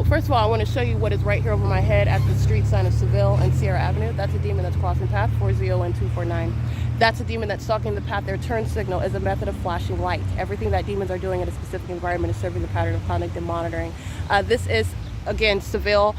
First of all, I want to show you what is right here over my head at the street sign of Seville and Sierra Avenue. That's a demon that's crossing path 401-249. That's a demon that's stalking the path. Their turn signal is a method of flashing light. Everything that demons are doing in a specific environment is serving the pattern of conduct and monitoring. This is, again, Seville.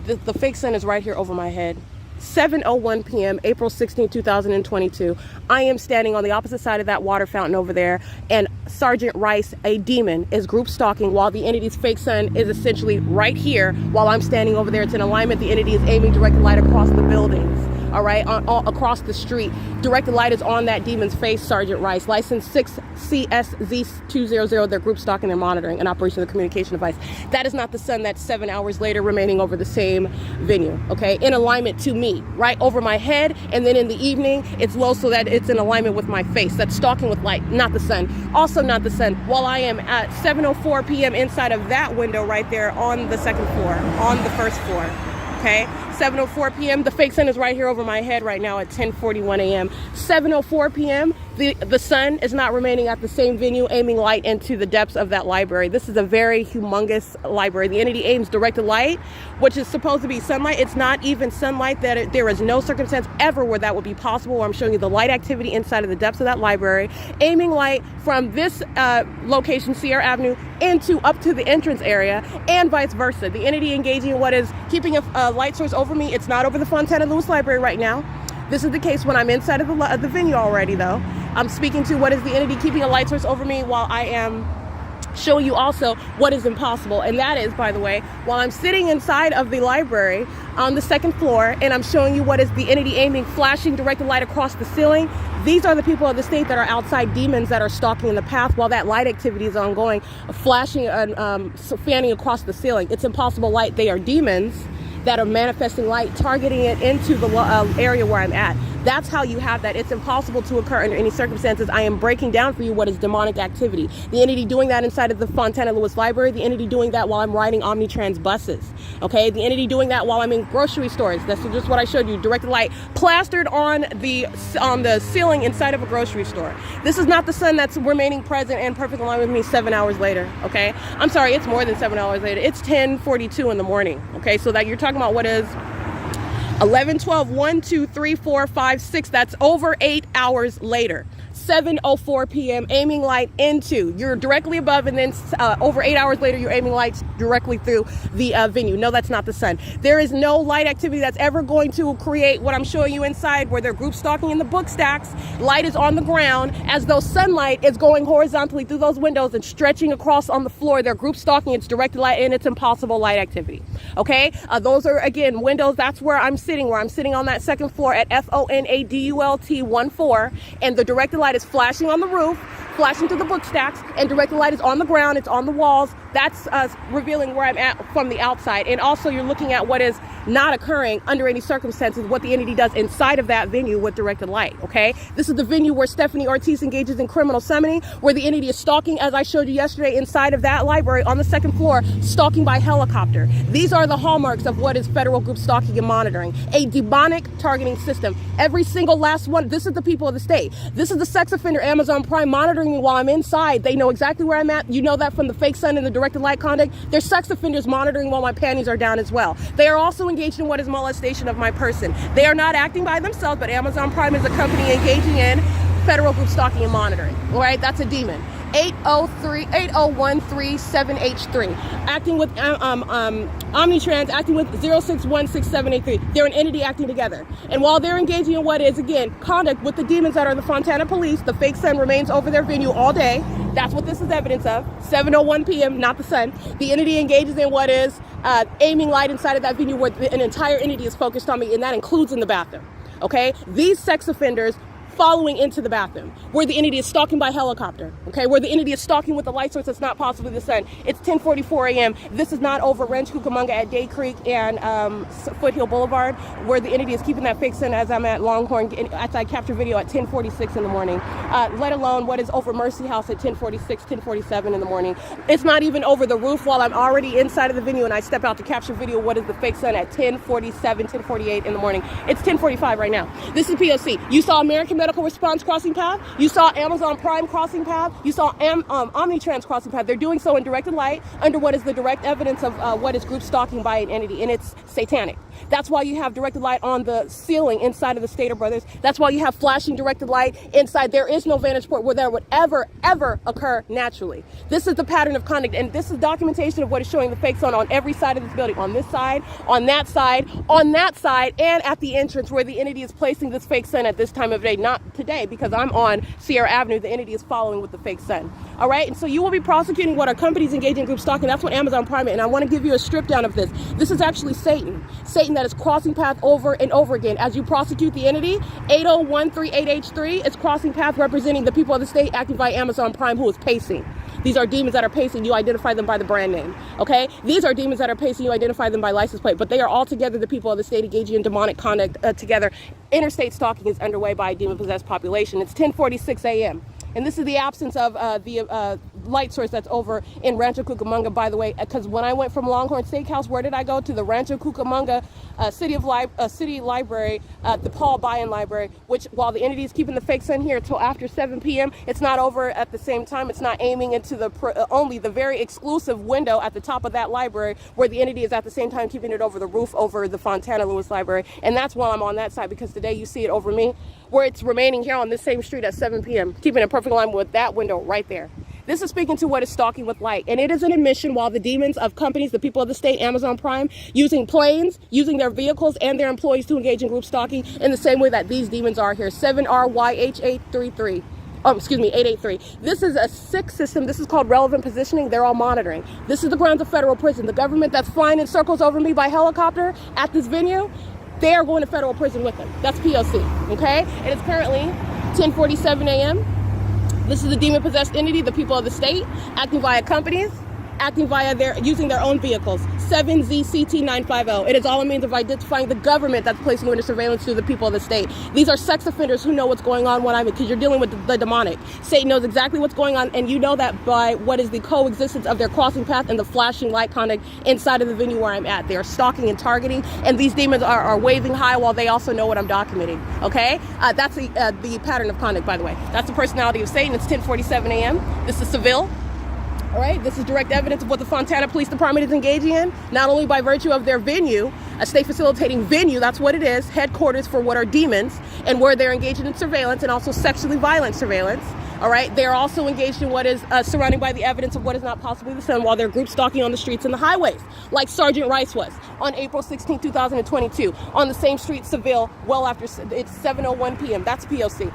The fake sun is right here over my head. 7:01 p.m. April 16, 2022. I am standing on the opposite side of that water fountain over there, and Sergeant Rice, a demon, is group stalking while the entity's fake sun is essentially right here while I'm standing over there. It's in alignment. The entity is aiming directed light across the buildings. All right, across the street. Directed light is on that demon's face, Sergeant Rice. License 6CSZ200. They're group stalking and monitoring an operation of the communication device. That is not the sun that's 7 hours later remaining over the same venue, okay? In alignment to me, right over my head, and then in the evening, it's low so that it's in alignment with my face. That's stalking with light, not the sun. Also not the sun. While I am at 7:04 p.m. inside of that window right there on the second floor, on the first floor, okay? 7:04 p.m. The fake sun is right here over my head right now at 10:41 a.m. 7:04 p.m. The sun is not remaining at the same venue, aiming light into the depths of that library. This is a very humongous library. The entity aims directed light, which is supposed to be sunlight. It's not even sunlight. There is no circumstance ever where that would be possible. Where I'm showing you the light activity inside of the depths of that library, aiming light from this location, Sierra Avenue, up to the entrance area, and vice versa. The entity engaging in what is keeping a light source over me. It's not over the Fontana Lewis Library right now. This is the case when I'm inside of the venue already, though. I'm speaking to what is the entity keeping a light source over me while I am showing you also what is impossible. And that is, by the way, while I'm sitting inside of the library on the second floor, and I'm showing you what is the entity aiming, flashing directed light across the ceiling. These are the people of the state that are outside demons that are stalking in the path while that light activity is ongoing, flashing and fanning across the ceiling. It's impossible light. They are demons that are manifesting light, targeting it into the area where I'm at. That's how you have that. It's impossible to occur under any circumstances. I am breaking down for you what is demonic activity. The entity doing that inside of the Fontana Lewis Library, the entity doing that while I'm riding OMNITRANS buses, okay? The entity doing that while I'm in grocery stores. That's just what I showed you. Directed light plastered on the ceiling inside of a grocery store. This is not the sun that's remaining present and perfect line with me 7 hours later, okay? I'm sorry, it's more than 7 hours later. It's 10:42 in the morning, okay? So that you're talking about what is 11, 12, 1, 2, 3, 4, 5, 6. That's over 8 hours later. 7:04 p.m. aiming light into. You're directly above, and then over 8 hours later, you're aiming lights directly through the venue. No, that's not the sun. There is no light activity that's ever going to create what I'm showing you inside, where they're group stalking in the book stacks. Light is on the ground as though sunlight is going horizontally through those windows and stretching across on the floor. They're group stalking. It's directed light, and it's impossible light activity. Okay, those are again windows. That's where I'm sitting. Where I'm sitting on that second floor at FONADULT 14, and the directed light is flashing on the roof, flashing to the book stacks, and directed light is on the ground. It's on the walls. That's revealing where I'm at from the outside. And also you're looking at what is not occurring under any circumstances, what the entity does inside of that venue with directed light, okay? This is the venue where Stephanie Ortiz engages in criminal summoning, where the entity is stalking, as I showed you yesterday, inside of that library on the second floor, stalking by helicopter. These are the hallmarks of what is federal group stalking and monitoring, a demonic targeting system. Every single last one. This is the people of the state. This is the sex offender Amazon Prime monitoring me while I'm inside. They know exactly where I'm at. You know that from the fake sun and the directed light conduct. They're sex offenders monitoring while my panties are down as well. They are also engaged in what is molestation of my person. They are not acting by themselves, but Amazon Prime is a company engaging in federal group stalking and monitoring. All right, that's a demon. 80137H3, acting with OMNITRANS, acting with 06167883. They're an entity acting together. And while they're engaging in what is, again, conduct with the demons that are the Fontana police, the fake sun remains over their venue all day. That's what this is evidence of. 7:01 p.m., not the sun. The entity engages in what is aiming light inside of that venue where an entire entity is focused on me, and that includes in the bathroom. Okay? These sex offenders following into the bathroom, where the entity is stalking by helicopter, okay, where the entity is stalking with a light source that's not possibly the sun. It's 10:44 a.m. This is not over Ranch Cucamonga at Day Creek and Foothill Boulevard, where the entity is keeping that fake sun as I'm at Longhorn, as I capture video at 10:46 in the morning, let alone what is over Mercy House at 10:46, 10:47 in the morning. It's not even over the roof while I'm already inside of the venue and I step out to capture video. What is the fake sun at 10:47, 10:48 in the morning? It's 10:45 right now. This is P.O.C. You saw American medical response crossing path. You saw Amazon Prime crossing path. You saw OMNITRANS crossing path. They're doing so in directed light under what is the direct evidence of what is group stalking by an entity, and it's satanic. That's why you have directed light on the ceiling inside of the Stater Brothers. That's why you have flashing directed light inside. There is no vantage point where that would ever occur naturally. This is the pattern of conduct, and this is documentation of what is showing the fake sun on every side of this building, on this side, on that side, and at the entrance where the entity is placing this fake sun at this time of day. Not today, because I'm on Sierra Avenue. The entity is following with the fake sun. All right, and so you will be prosecuting what are companies engaging in group stalking. That's what Amazon Prime is, and I want to give you a strip down of this. This is actually Satan that is crossing path over and over again. As you prosecute the entity, 80138H3 is crossing path representing the people of the state acting by Amazon Prime, who is pacing. These are demons that are pacing. You identify them by the brand name, okay? These are demons that are pacing. You identify them by license plate, but they are all together the people of the state engaging in demonic conduct together. Interstate stalking is underway by a demon-possessed population. It's 10:46 a.m. And this is the absence of the light source that's over in Rancho Cucamonga, by the way, because when I went from Longhorn Steakhouse, where did I go? To the Rancho Cucamonga City Library, the Paul Bayan Library, which, while the entity is keeping the fake sun here until after 7 p.m., it's not over at the same time. It's not aiming into the only the very exclusive window at the top of that library, where the entity is at the same time keeping it over the roof over the Fontana Lewis Library. And that's why I'm on that side, because today you see it over me, where it's remaining here on this same street at 7 p.m., keeping in perfect alignment with that window right there. This is speaking to what is stalking with light. And it is an admission, while the demons of companies, the people of the state, Amazon Prime, using planes, using their vehicles and their employees to engage in group stalking in the same way that these demons are here. 7RYH833. Oh, excuse me, 883. This is a sick system. This is called relevant positioning. They're all monitoring. This is the grounds of federal prison. The government that's flying in circles over me by helicopter at this venue, they are going to federal prison with them. That's P.O.C. Okay? And it's currently 10:47 a.m. This is the demon-possessed entity, the people of the state, acting via companies, acting via using their own vehicles. 7ZCT950. It is all a means of identifying the government that's placing you under surveillance through the people of the state. These are sex offenders who know what's going on when because you're dealing with the demonic. Satan knows exactly what's going on, and you know that by what is the coexistence of their crossing path and the flashing light conduct inside of the venue where I'm at. They are stalking and targeting, and these demons are waving high while they also know what I'm documenting. Okay? That's the pattern of conduct, by the way. That's the personality of Satan. It's 10:47 a.m. This is Seville. All right, this is direct evidence of what the Fontana Police Department is engaging in, not only by virtue of their venue, a state facilitating venue, that's what it is, headquarters for what are demons, and where they're engaging in surveillance and also sexually violent surveillance. All right, they're also engaged in what is surrounded by the evidence of what is not possibly the sun, while they're group stalking on the streets and the highways, like Sergeant Rice was on April 16, 2022, on the same street, Seville, well after it's 7:01 p.m. That's POC.